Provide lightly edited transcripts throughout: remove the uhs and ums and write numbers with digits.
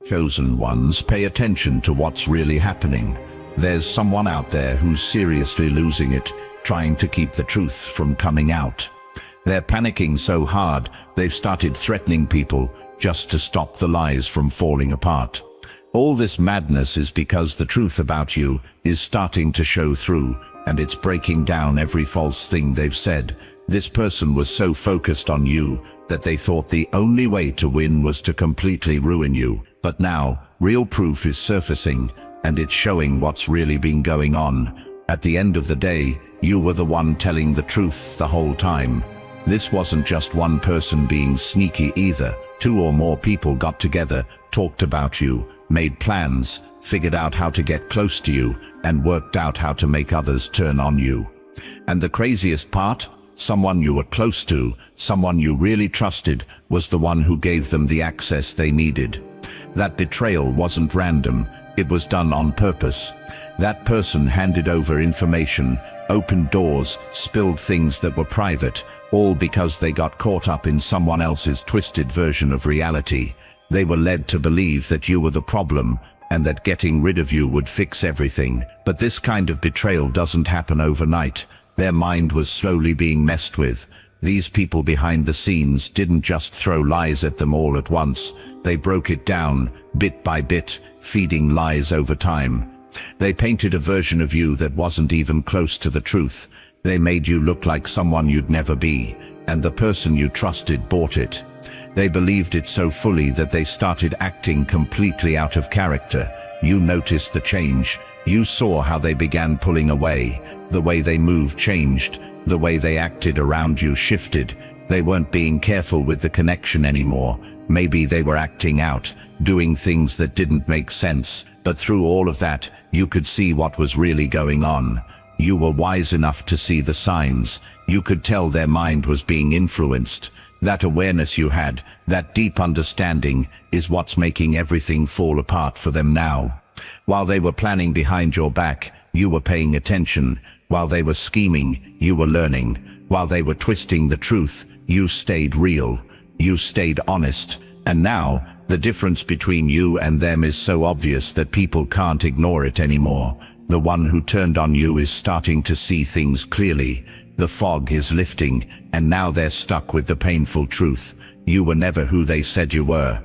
Chosen ones, pay attention to what's really happening. There's someone out there who's seriously losing it, trying to keep the truth from coming out. They're panicking so hard, they've started threatening people just to stop the lies from falling apart. All this madness is because the truth about you is starting to show through, and it's breaking down every false thing they've said. This person was so focused on you that they thought the only way to win was to completely ruin you. But now, real proof is surfacing, and it's showing what's really been going on. At the end of the day, you were the one telling the truth the whole time. This wasn't just one person being sneaky either. 2 or more people got together, talked about you, made plans, figured out how to get close to you, and worked out how to make others turn on you. And the craziest part? Someone you were close to, someone you really trusted, was the one who gave them the access they needed. That betrayal wasn't random, it was done on purpose. That person handed over information, opened doors, spilled things that were private, all because they got caught up in someone else's twisted version of reality. They were led to believe that you were the problem, and that getting rid of you would fix everything. But this kind of betrayal doesn't happen overnight. Their mind was slowly being messed with. These people behind the scenes didn't just throw lies at them all at once. They broke it down, bit by bit, feeding lies over time. They painted a version of you that wasn't even close to the truth. They made you look like someone you'd never be, and the person you trusted bought it. They believed it so fully that they started acting completely out of character. You noticed the change. You saw how they began pulling away. The way they moved changed. The way they acted around you shifted. They weren't being careful with the connection anymore. Maybe they were acting out, doing things that didn't make sense. But through all of that, you could see what was really going on. You were wise enough to see the signs. You could tell their mind was being influenced. That awareness you had, that deep understanding, is what's making everything fall apart for them now. While they were planning behind your back, you were paying attention. While they were scheming, you were learning. While they were twisting the truth, you stayed real. You stayed honest. And now, the difference between you and them is so obvious that people can't ignore it anymore. The one who turned on you is starting to see things clearly. The fog is lifting, and now they're stuck with the painful truth. You were never who they said you were.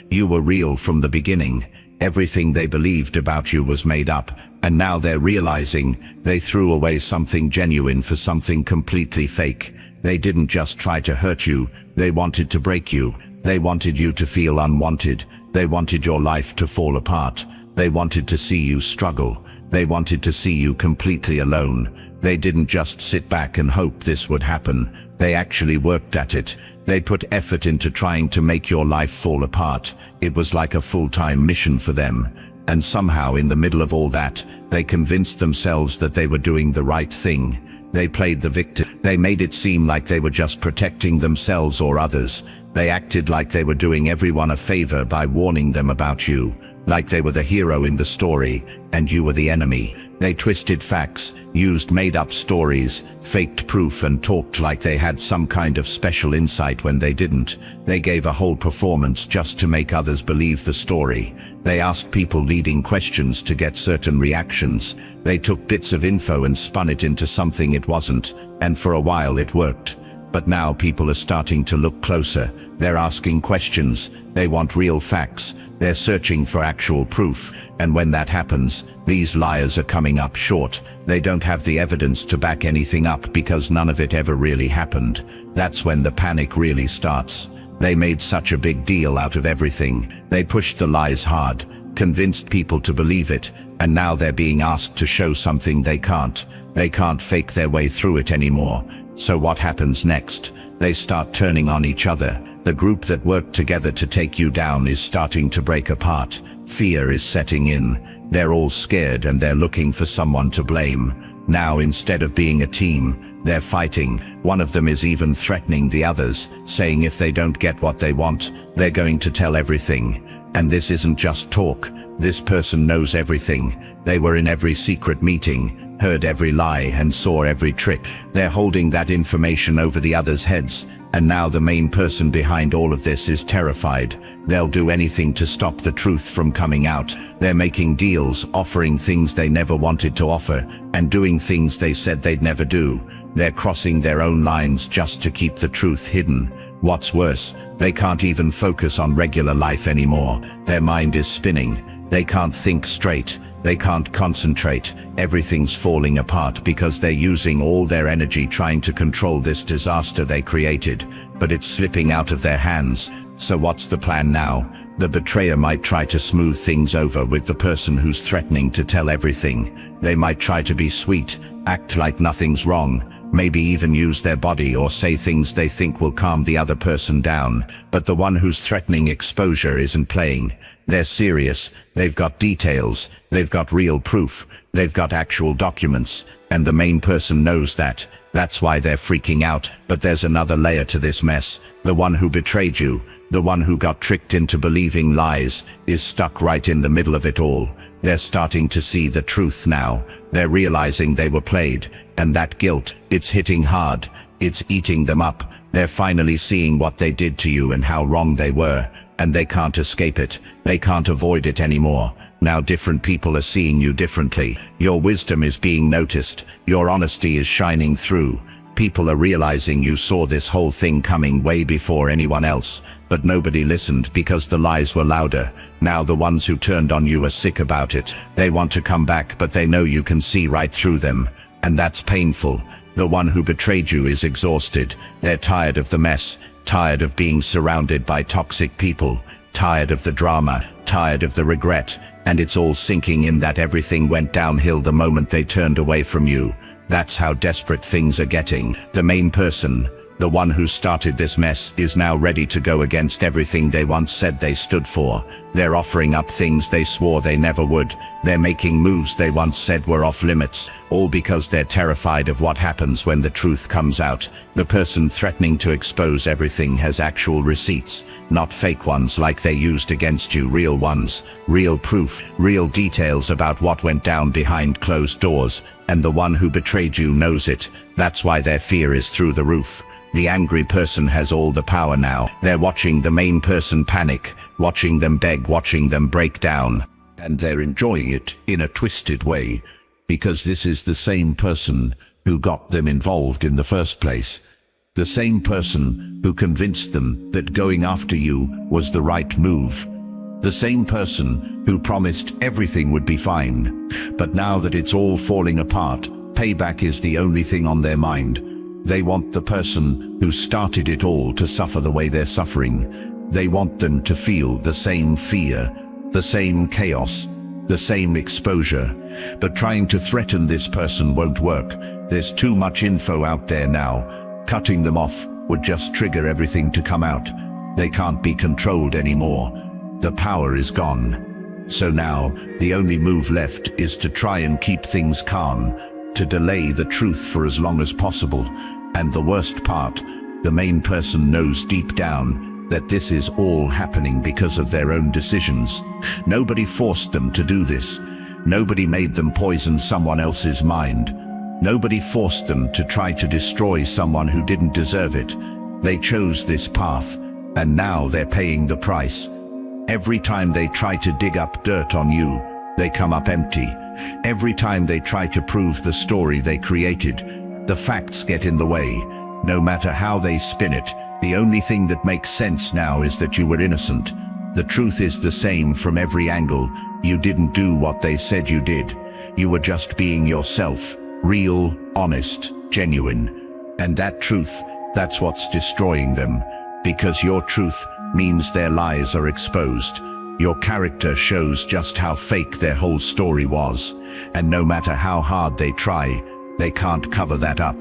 You were real from the beginning. Everything they believed about you was made up, and now they're realizing they threw away something genuine for something completely fake. They didn't just try to hurt you, they wanted to break you. They wanted you to feel unwanted. They wanted your life to fall apart. They wanted to see you struggle. They wanted to see you completely alone. They didn't just sit back and hope this would happen. They actually worked at it. They put effort into trying to make your life fall apart. It was like a full-time mission for them. And somehow in the middle of all that, they convinced themselves that they were doing the right thing. They played the victim. They made it seem like they were just protecting themselves or others. They acted like they were doing everyone a favor by warning them about you, like they were the hero in the story, and you were the enemy. They twisted facts, used made-up stories, faked proof, and talked like they had some kind of special insight when they didn't. They gave a whole performance just to make others believe the story. They asked people leading questions to get certain reactions. They took bits of info and spun it into something it wasn't, and for a while it worked. But now people are starting to look closer. They're asking questions. They want real facts. They're searching for actual proof. And when that happens, these liars are coming up short. They don't have the evidence to back anything up because none of it ever really happened. That's when the panic really starts. They made such a big deal out of everything. They pushed the lies hard, convinced people to believe it, and now they're being asked to show something they can't. They can't fake their way through it anymore. So what happens next? They start turning on each other. The group that worked together to take you down is starting to break apart. Fear is setting in. They're all scared and they're looking for someone to blame. Now, instead of being a team, they're fighting. One of them is even threatening the others, saying if they don't get what they want, they're going to tell everything. And this isn't just talk. This person knows everything. They were in every secret meeting, heard every lie, and saw every trick. They're holding that information over the others' heads, And now the main person behind all of this is terrified. They'll do anything to stop the truth from coming out. They're making deals, offering things they never wanted to offer, and doing things they said they'd never do. They're crossing their own lines just to keep the truth hidden. What's worse, they can't even focus on regular life anymore. Their mind is spinning. They can't think straight. They can't concentrate. Everything's falling apart because they're using all their energy trying to control this disaster they created, but it's slipping out of their hands. So what's the plan now? The betrayer might try to smooth things over with the person who's threatening to tell everything. They might try to be sweet, act like nothing's wrong, maybe even use their body or say things they think will calm the other person down. But the one who's threatening exposure isn't playing. They're serious. They've got details. They've got real proof. They've got actual documents. And the main person knows that. That's why they're freaking out. But there's another layer to this mess. The one who betrayed you, the one who got tricked into believing lies, is stuck right in the middle of it all. They're starting to see the truth now. They're realizing they were played. And that guilt, it's hitting hard. It's eating them up. They're finally seeing what they did to you and how wrong they were. And they can't escape it. They can't avoid it anymore. Now different people are seeing you differently. Your wisdom is being noticed. Your honesty is shining through. People are realizing you saw this whole thing coming way before anyone else. But nobody listened because the lies were louder. Now the ones who turned on you are sick about it. They want to come back, but they know you can see right through them. And that's painful. The one who betrayed you is exhausted. They're tired of the mess. Tired of being surrounded by toxic people, tired of the drama, tired of the regret, and it's all sinking in that everything went downhill the moment they turned away from you. That's how desperate things are getting. The main person, the one who started this mess, is now ready to go against everything they once said they stood for. They're offering up things they swore they never would. They're making moves they once said were off limits, all because they're terrified of what happens when the truth comes out. The person threatening to expose everything has actual receipts, not fake ones like they used against you, real ones, real proof, real details about what went down behind closed doors, and the one who betrayed you knows it. That's why their fear is through the roof. The angry person has all the power now. They're watching the main person panic, watching them beg, watching them break down. And they're enjoying it in a twisted way, because this is the same person who got them involved in the first place. The same person who convinced them that going after you was the right move. The same person who promised everything would be fine. But now that it's all falling apart, payback is the only thing on their mind. They want the person who started it all to suffer the way they're suffering. They want them to feel the same fear, the same chaos, the same exposure. But trying to threaten this person won't work. There's too much info out there now. Cutting them off would just trigger everything to come out. They can't be controlled anymore. The power is gone. So now, the only move left is to try and keep things calm, to delay the truth for as long as possible. And the worst part, the main person knows deep down that this is all happening because of their own decisions. Nobody forced them to do this. Nobody made them poison someone else's mind. Nobody forced them to try to destroy someone who didn't deserve it. They chose this path, and now they're paying the price. Every time they try to dig up dirt on you, they come up empty. Every time they try to prove the story they created, the facts get in the way. No matter how they spin it, the only thing that makes sense now is that you were innocent. The truth is the same from every angle. You didn't do what they said you did. You were just being yourself, real, honest, genuine. And that truth, that's what's destroying them. Because your truth means their lies are exposed. Your character shows just how fake their whole story was. And no matter how hard they try, they can't cover that up.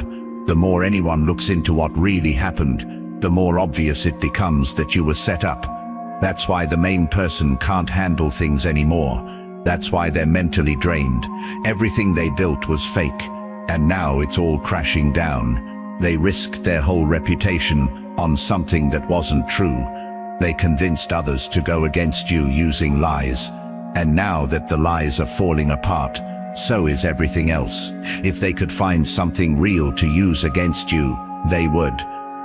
The more anyone looks into what really happened, the more obvious it becomes that you were set up. That's why the main person can't handle things anymore. That's why they're mentally drained. Everything they built was fake, and now it's all crashing down. They risked their whole reputation on something that wasn't true. They convinced others to go against you using lies. And now that the lies are falling apart, so is everything else. If they could find something real to use against you, they would.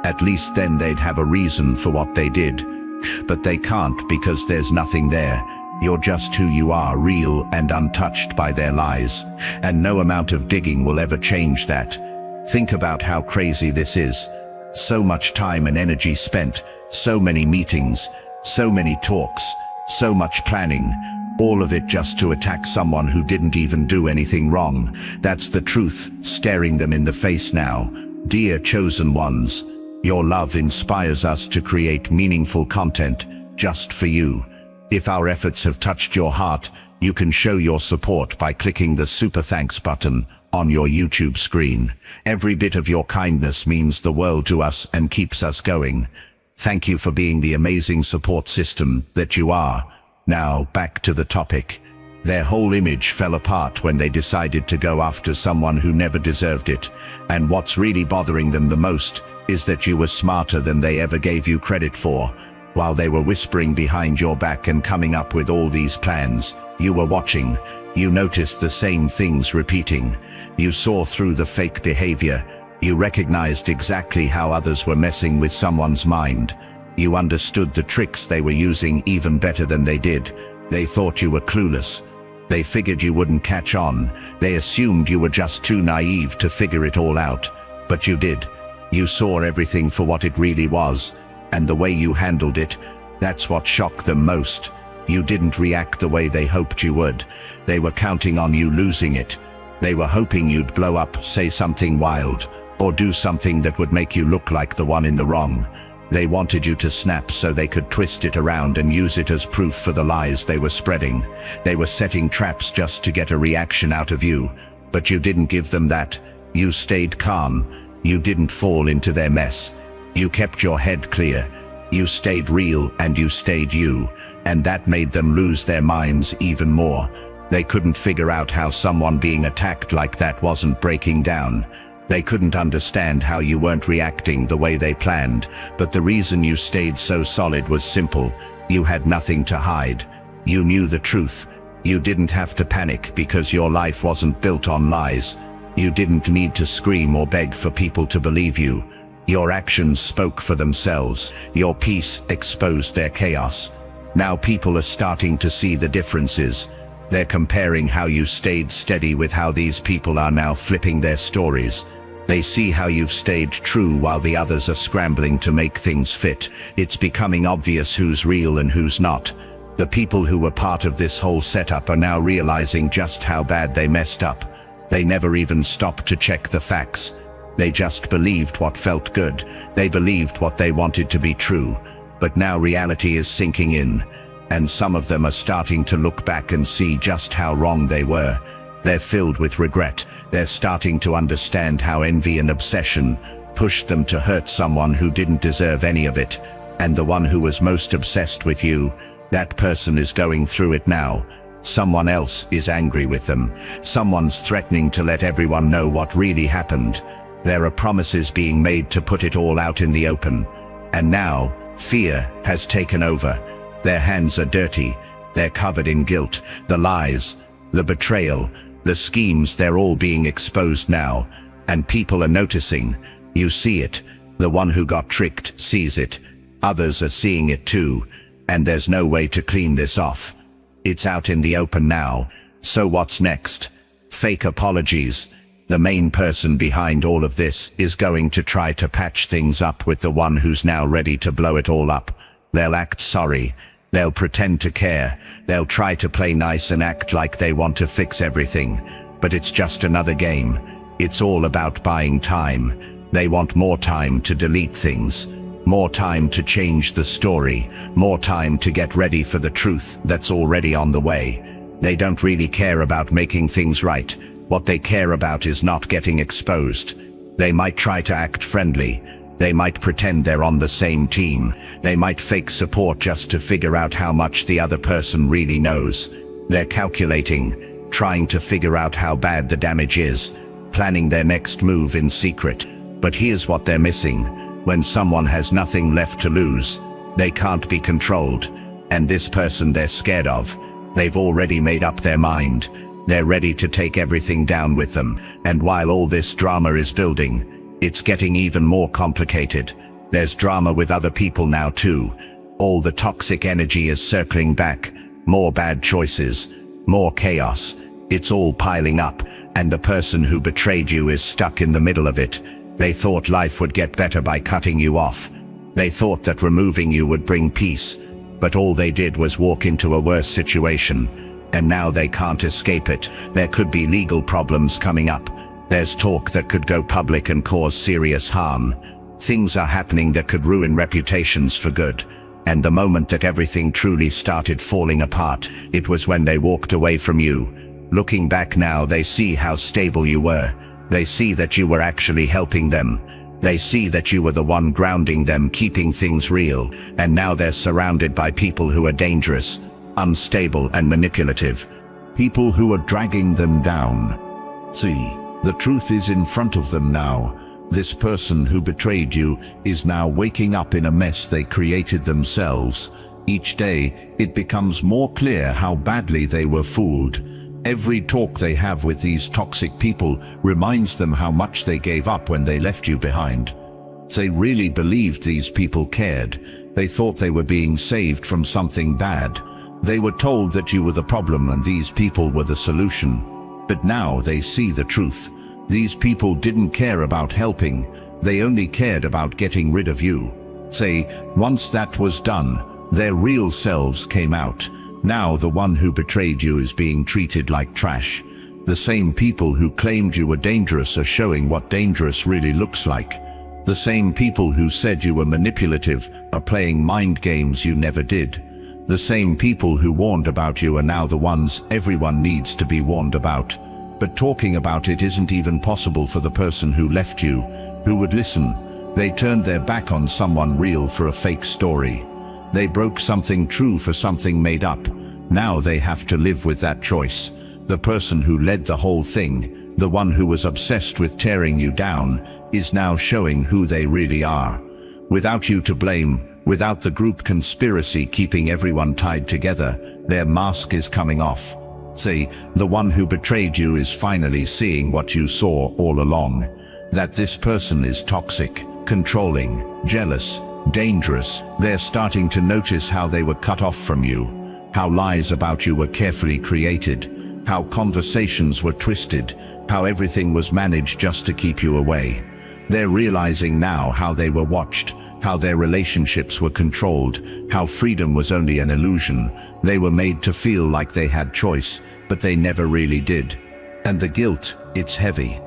At least then they'd have a reason for what they did. But they can't, because there's nothing there. You're just who you are, real and untouched by their lies. And no amount of digging will ever change that. Think about how crazy this is. So much time and energy spent, so many meetings, so many talks, so much planning, all of it just to attack someone who didn't even do anything wrong. That's the truth staring them in the face now. Dear chosen ones, your love inspires us to create meaningful content just for you. If our efforts have touched your heart, you can show your support by clicking the super thanks button on your YouTube screen. Every bit of your kindness means the world to us and keeps us going. Thank you for being the amazing support system that you are. Now, back to the topic. Their whole image fell apart when they decided to go after someone who never deserved it. And what's really bothering them the most is that you were smarter than they ever gave you credit for. While they were whispering behind your back and coming up with all these plans, you were watching. You noticed the same things repeating. You saw through the fake behavior. You recognized exactly how others were messing with someone's mind. You understood the tricks they were using even better than they did. They thought you were clueless. They figured you wouldn't catch on. They assumed you were just too naive to figure it all out. But you did. You saw everything for what it really was. And the way you handled it, that's what shocked them most. You didn't react the way they hoped you would. They were counting on you losing it. They were hoping you'd blow up, say something wild, or do something that would make you look like the one in the wrong. They wanted you to snap so they could twist it around and use it as proof for the lies they were spreading. They were setting traps just to get a reaction out of you. But you didn't give them that. You stayed calm. You didn't fall into their mess. You kept your head clear. You stayed real and you stayed you. And that made them lose their minds even more. They couldn't figure out how someone being attacked like that wasn't breaking down. They couldn't understand how you weren't reacting the way they planned. But the reason you stayed so solid was simple. You had nothing to hide. You knew the truth. You didn't have to panic because your life wasn't built on lies. You didn't need to scream or beg for people to believe you. Your actions spoke for themselves. Your peace exposed their chaos. Now people are starting to see the differences. They're comparing how you stayed steady with how these people are now flipping their stories. They see how you've stayed true while the others are scrambling to make things fit. It's becoming obvious who's real and who's not. The people who were part of this whole setup are now realizing just how bad they messed up. They never even stopped to check the facts. They just believed what felt good. They believed what they wanted to be true. But now reality is sinking in, and some of them are starting to look back and see just how wrong they were. They're filled with regret. They're starting to understand how envy and obsession pushed them to hurt someone who didn't deserve any of it. And the one who was most obsessed with you, that person is going through it now. Someone else is angry with them. Someone's threatening to let everyone know what really happened. There are promises being made to put it all out in the open. And now, fear has taken over. Their hands are dirty. They're covered in guilt. The lies, the betrayal, the schemes, they're all being exposed now. And people are noticing. You see it. The one who got tricked sees it. Others are seeing it too. And there's no way to clean this off. It's out in the open now. So what's next? Fake apologies. The main person behind all of this is going to try to patch things up with the one who's now ready to blow it all up. They'll act sorry. They'll pretend to care. They'll try to play nice and act like they want to fix everything. But it's just another game. It's all about buying time. They want more time to delete things. More time to change the story. More time to get ready for the truth that's already on the way. They don't really care about making things right. What they care about is not getting exposed. They might try to act friendly. They might pretend they're on the same team. They might fake support just to figure out how much the other person really knows. They're calculating, trying to figure out how bad the damage is, planning their next move in secret. But here's what they're missing. When someone has nothing left to lose, they can't be controlled. And this person they're scared of, they've already made up their mind. They're ready to take everything down with them. And while all this drama is building, it's getting even more complicated. There's drama with other people now too. All the toxic energy is circling back. More bad choices, more chaos. It's all piling up, and the person who betrayed you is stuck in the middle of it. They thought life would get better by cutting you off. They thought that removing you would bring peace, but all they did was walk into a worse situation. And now they can't escape it. There could be legal problems coming up. There's talk that could go public and cause serious harm. Things are happening that could ruin reputations for good. And the moment that everything truly started falling apart, it was when they walked away from you. Looking back now, they see how stable you were. They see that you were actually helping them. They see that you were the one grounding them, keeping things real. And now they're surrounded by people who are dangerous, unstable and manipulative. People who are dragging them down. See, the truth is in front of them now. This person who betrayed you is now waking up in a mess they created themselves. Each day, it becomes more clear how badly they were fooled. Every talk they have with these toxic people reminds them how much they gave up when they left you behind. They really believed these people cared. They thought they were being saved from something bad. They were told that you were the problem and these people were the solution. But now they see the truth. These people didn't care about helping. They only cared about getting rid of you. Once that was done, their real selves came out. Now the one who betrayed you is being treated like trash. The same people who claimed you were dangerous are showing what dangerous really looks like. The same people who said you were manipulative are playing mind games you never did. The same people who warned about you are now the ones everyone needs to be warned about. But talking about it isn't even possible for the person who left you, who would listen. They turned their back on someone real for a fake story. They broke something true for something made up. Now they have to live with that choice. The person who led the whole thing, the one who was obsessed with tearing you down, is now showing who they really are. Without you to blame, without the group conspiracy keeping everyone tied together, their mask is coming off. The one who betrayed you is finally seeing what you saw all along. That this person is toxic, controlling, jealous, dangerous. They're starting to notice how they were cut off from you, how lies about you were carefully created, how conversations were twisted, how everything was managed just to keep you away. They're realizing now how they were watched, how their relationships were controlled, how freedom was only an illusion. They were made to feel like they had choice, but they never really did. And the guilt, it's heavy.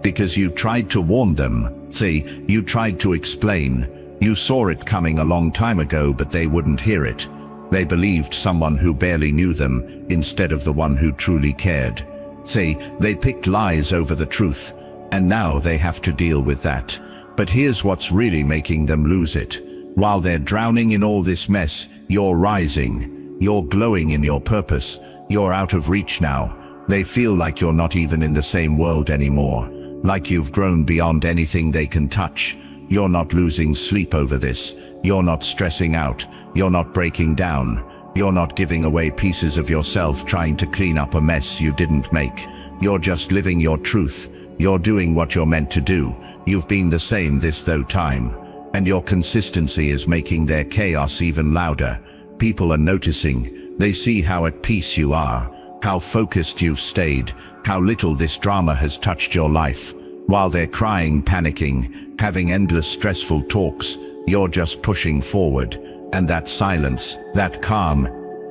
Because you tried to warn them. You tried to explain. You saw it coming a long time ago, but they wouldn't hear it. They believed someone who barely knew them instead of the one who truly cared. They picked lies over the truth, and now they have to deal with that. But here's what's really making them lose it. While they're drowning in all this mess, you're rising. You're glowing in your purpose. You're out of reach now. They feel like you're not even in the same world anymore. Like you've grown beyond anything they can touch. You're not losing sleep over this. You're not stressing out. You're not breaking down. You're not giving away pieces of yourself trying to clean up a mess you didn't make. You're just living your truth. You're doing what you're meant to do. You've been the same this whole time. And your consistency is making their chaos even louder. People are noticing. They see how at peace you are, how focused you've stayed, how little this drama has touched your life. While they're crying, panicking, having endless stressful talks, you're just pushing forward. And that silence, that calm,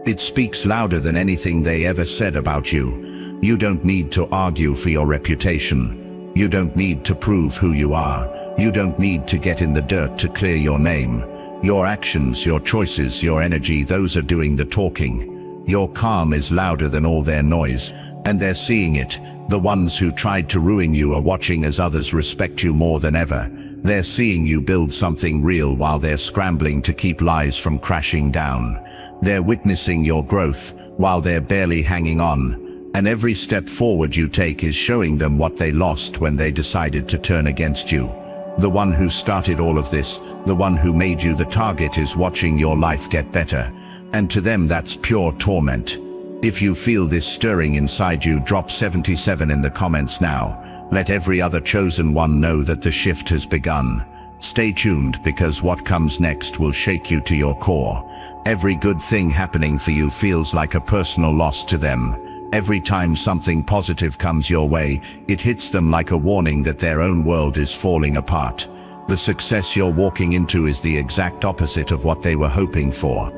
it speaks louder than anything they ever said about you. You don't need to argue for your reputation. You don't need to prove who you are. You don't need to get in the dirt to clear your name. Your actions, your choices, your energy, those are doing the talking. Your calm is louder than all their noise, and they're seeing it. The ones who tried to ruin you are watching as others respect you more than ever. They're seeing you build something real while they're scrambling to keep lies from crashing down. They're witnessing your growth while they're barely hanging on. And every step forward you take is showing them what they lost when they decided to turn against you. The one who started all of this, the one who made you the target, is watching your life get better. And to them that's pure torment. If you feel this stirring inside you, drop 77 in the comments now. Let every other chosen one know that the shift has begun. Stay tuned, because what comes next will shake you to your core. Every good thing happening for you feels like a personal loss to them. Every time something positive comes your way, it hits them like a warning that their own world is falling apart. The success you're walking into is the exact opposite of what they were hoping for.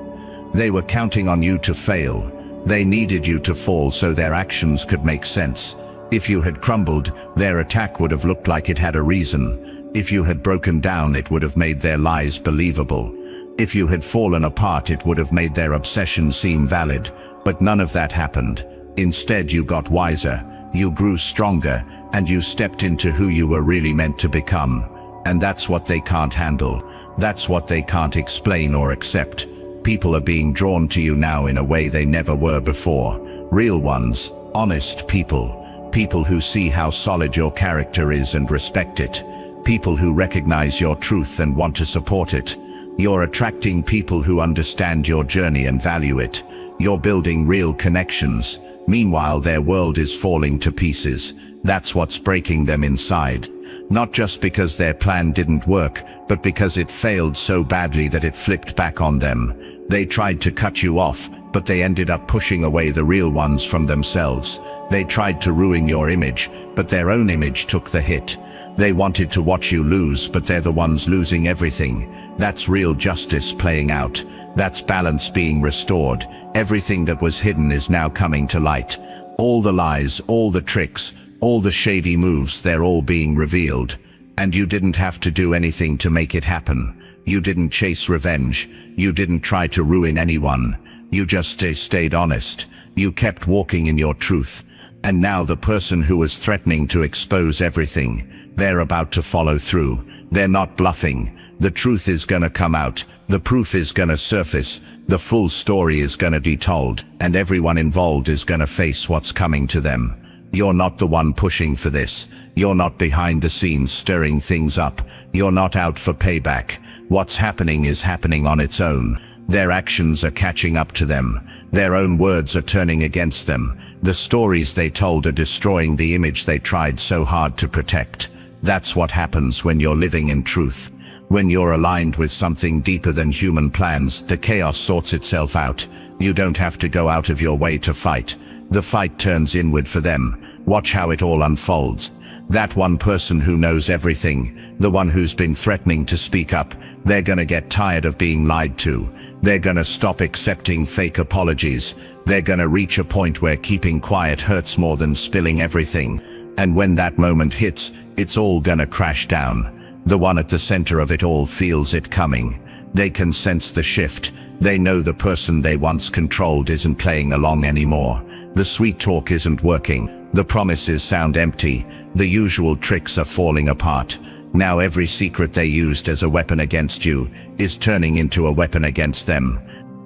They were counting on you to fail. They needed you to fall so their actions could make sense. If you had crumbled, their attack would have looked like it had a reason. If you had broken down, it would have made their lies believable. If you had fallen apart, it would have made their obsession seem valid. But none of that happened. Instead, you got wiser, you grew stronger, and you stepped into who you were really meant to become. And that's what they can't handle. That's what they can't explain or accept. People are being drawn to you now in a way they never were before. Real ones, honest people. People who see how solid your character is and respect it. People who recognize your truth and want to support it. You're attracting people who understand your journey and value it. You're building real connections. Meanwhile, their world is falling to pieces. That's what's breaking them inside. Not just because their plan didn't work, but because it failed so badly that it flipped back on them. They tried to cut you off, but they ended up pushing away the real ones from themselves. They tried to ruin your image, but their own image took the hit. They wanted to watch you lose, but they're the ones losing everything. That's real justice playing out. That's balance being restored. Everything that was hidden is now coming to light. All the lies, all the tricks, all the shady moves, they're all being revealed. And you didn't have to do anything to make it happen. You didn't chase revenge. You didn't try to ruin anyone. You just stayed honest. You kept walking in your truth. And now the person who was threatening to expose everything, they're about to follow through. They're not bluffing. The truth is gonna come out. The proof is gonna surface. The full story is gonna be told. And everyone involved is gonna face what's coming to them. You're not the one pushing for this. You're not behind the scenes stirring things up. You're not out for payback. What's happening is happening on its own. Their actions are catching up to them. Their own words are turning against them. The stories they told are destroying the image they tried so hard to protect. That's what happens when you're living in truth. When you're aligned with something deeper than human plans, the chaos sorts itself out. You don't have to go out of your way to fight. The fight turns inward for them. Watch how it all unfolds. That one person who knows everything, the one who's been threatening to speak up, they're gonna get tired of being lied to. They're gonna stop accepting fake apologies. They're gonna reach a point where keeping quiet hurts more than spilling everything. And when that moment hits, it's all gonna crash down. The one at the center of it all feels it coming. They can sense the shift. They know the person they once controlled isn't playing along anymore. The sweet talk isn't working. The promises sound empty. The usual tricks are falling apart. Now every secret they used as a weapon against you is turning into a weapon against them.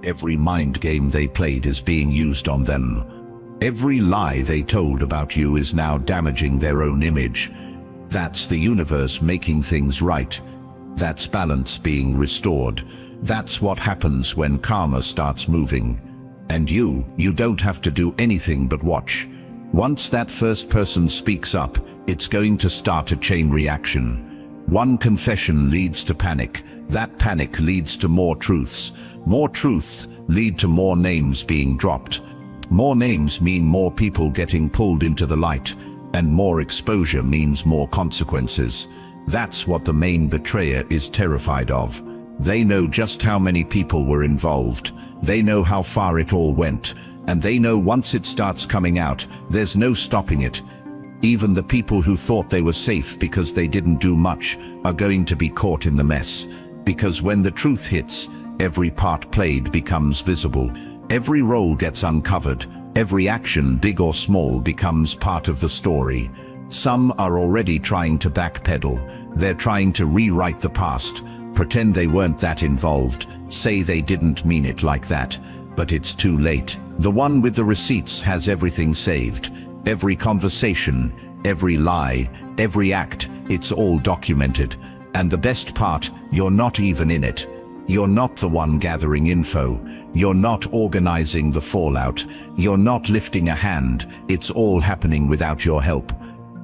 Every mind game they played is being used on them. Every lie they told about you is now damaging their own image. That's the universe making things right. That's balance being restored. That's what happens when karma starts moving. And you don't have to do anything but watch. Once that first person speaks up, it's going to start a chain reaction. One confession leads to panic. That panic leads to more truths. More truths lead to more names being dropped. More names mean more people getting pulled into the light. And more exposure means more consequences. That's what the main betrayer is terrified of. They know just how many people were involved. They know how far it all went. And they know once it starts coming out, there's no stopping it. Even the people who thought they were safe because they didn't do much are going to be caught in the mess. Because when the truth hits, every part played becomes visible. Every role gets uncovered. Every action, big or small, becomes part of the story. Some are already trying to backpedal. They're trying to rewrite the past, pretend they weren't that involved, say they didn't mean it like that. But it's too late. The one with the receipts has everything saved. Every conversation, every lie, every act, it's all documented. And the best part, you're not even in it. You're not the one gathering info. You're not organizing the fallout. You're not lifting a hand. It's all happening without your help.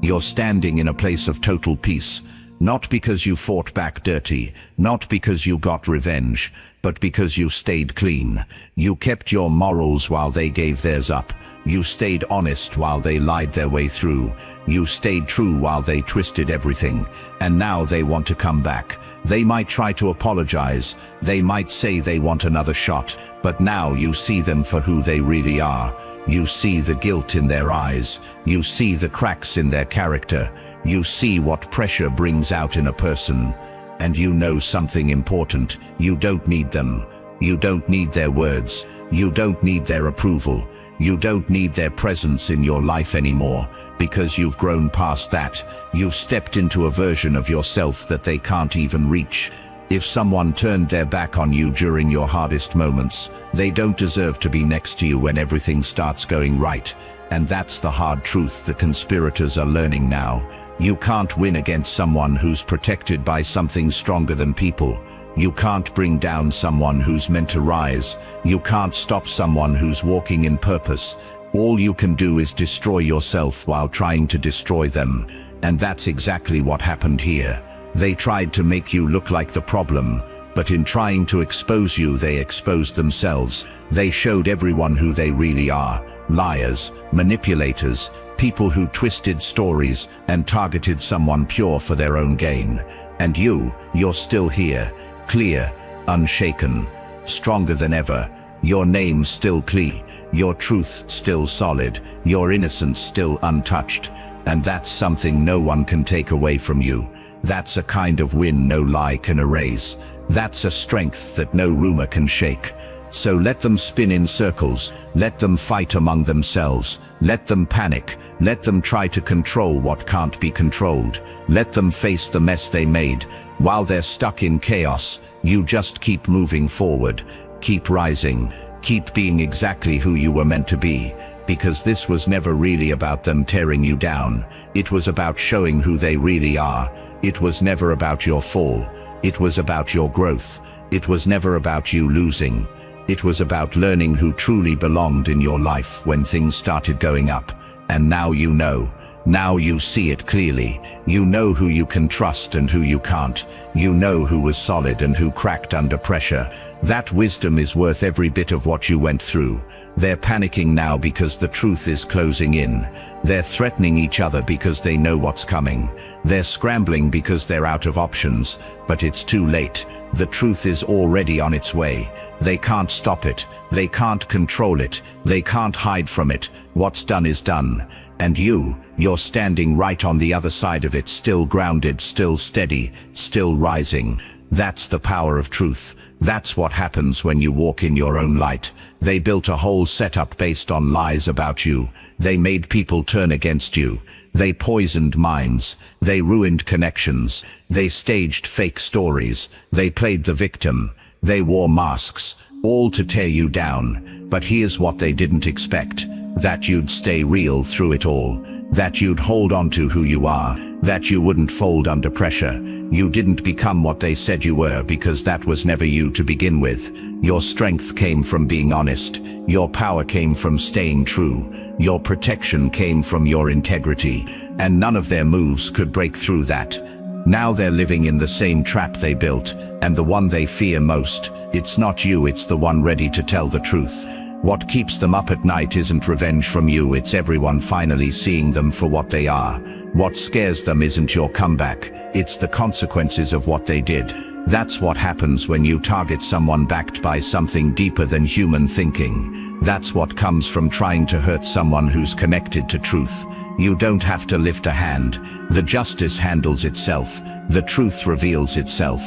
You're standing in a place of total peace. Not because you fought back dirty, not because you got revenge, but because you stayed clean. You kept your morals while they gave theirs up. You stayed honest while they lied their way through. You stayed true while they twisted everything. And now they want to come back. They might try to apologize. They might say they want another shot. But now you see them for who they really are. You see the guilt in their eyes. You see the cracks in their character. You see what pressure brings out in a person. And you know something important. You don't need them. You don't need their words. You don't need their approval. You don't need their presence in your life anymore, because you've grown past that. You've stepped into a version of yourself that they can't even reach. If someone turned their back on you during your hardest moments, they don't deserve to be next to you when everything starts going right. And that's the hard truth the conspirators are learning now. You can't win against someone who's protected by something stronger than people. You can't bring down someone who's meant to rise. You can't stop someone who's walking in purpose. All you can do is destroy yourself while trying to destroy them. And that's exactly what happened here. They tried to make you look like the problem, but in trying to expose you, they exposed themselves. They showed everyone who they really are. Liars, manipulators, people who twisted stories and targeted someone pure for their own gain. And you're still here. Clear, unshaken, stronger than ever. Your name still clean, your truth still solid, your innocence still untouched. And that's something no one can take away from you. That's a kind of win no lie can erase. That's a strength that no rumor can shake. So let them spin in circles, let them fight among themselves, let them panic, let them try to control what can't be controlled, let them face the mess they made. While they're stuck in chaos, you just keep moving forward, keep rising, keep being exactly who you were meant to be, because this was never really about them tearing you down. It was about showing who they really are. It was never about your fall. It was about your growth. It was never about you losing. It was about learning who truly belonged in your life when things started going up. And now you know. Now you see it clearly. You know who you can trust and who you can't. You know who was solid and who cracked under pressure. That wisdom is worth every bit of what you went through. They're panicking now because the truth is closing in. They're threatening each other because they know what's coming. They're scrambling because they're out of options. But it's too late. The truth is already on its way. They can't stop it. They can't control it. They can't hide from it. What's done is done. And you're standing right on the other side of it, still grounded, still steady, still rising. That's the power of truth. That's what happens when you walk in your own light. They built a whole setup based on lies about you. They made people turn against you. They poisoned minds. They ruined connections. They staged fake stories. They played the victim. They wore masks, all to tear you down. But here's what they didn't expect. That you'd stay real through it all. That you'd hold on to who you are. That you wouldn't fold under pressure. You didn't become what they said you were, because that was never you to begin with. Your strength came from being honest. Your power came from staying true. Your protection came from your integrity. And none of their moves could break through that. Now they're living in the same trap they built, and the one they fear most. It's not you, it's the one ready to tell the truth. What keeps them up at night isn't revenge from you, it's everyone finally seeing them for what they are. What scares them isn't your comeback, it's the consequences of what they did. That's what happens when you target someone backed by something deeper than human thinking. That's what comes from trying to hurt someone who's connected to truth. You don't have to lift a hand. The justice handles itself. The truth reveals itself.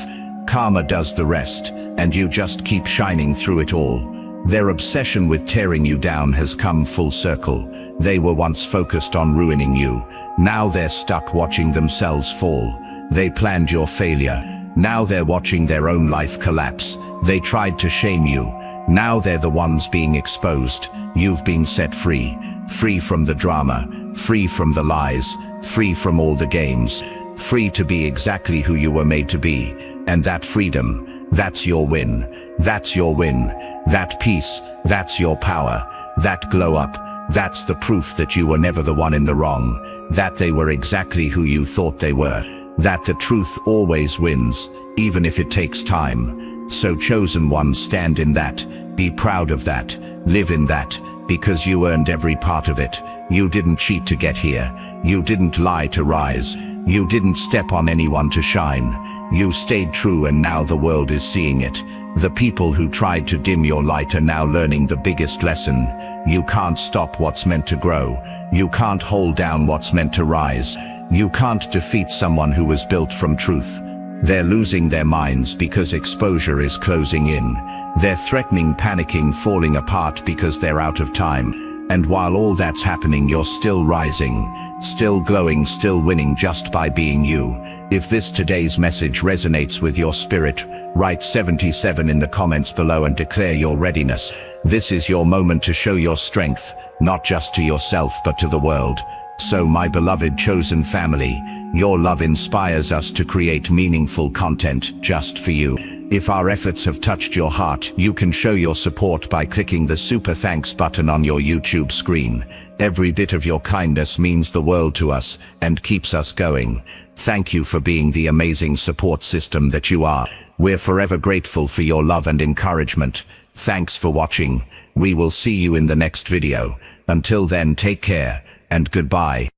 Karma does the rest, and you just keep shining through it all. Their obsession with tearing you down has come full circle. They were once focused on ruining you. Now they're stuck watching themselves fall. They planned your failure. Now they're watching their own life collapse. They tried to shame you. Now they're the ones being exposed. You've been set free. Free from the drama. Free from the lies. Free from all the games. Free to be exactly who you were made to be. And that freedom, that's your win. That's your win. That peace, that's your power. That glow up, that's the proof that you were never the one in the wrong. That they were exactly who you thought they were. that the truth always wins, even if it takes time. So chosen ones, stand in that, be proud of that, live in that, because you earned every part of it. You didn't cheat to get here. You didn't lie to rise. You didn't step on anyone to shine. You stayed true, and now the world is seeing it. The people who tried to dim your light are now learning the biggest lesson. You can't stop what's meant to grow. You can't hold down what's meant to rise. You can't defeat someone who was built from truth. They're losing their minds because exposure is closing in. They're threatening, panicking, falling apart because they're out of time. And while all that's happening, you're still rising, still glowing, still winning just by being you. If this today's message resonates with your spirit, write 77 in the comments below and declare your readiness. This is your moment to show your strength, not just to yourself but to the world. So my beloved chosen family, your love inspires us to create meaningful content just for you. If our efforts have touched your heart, you can show your support by clicking the super thanks button on your YouTube screen. Every bit of your kindness means the world to us and keeps us going. Thank you for being the amazing support system that you are. We're forever grateful for your love and encouragement. Thanks for watching. We will see you in the next video. Until then, take care and goodbye.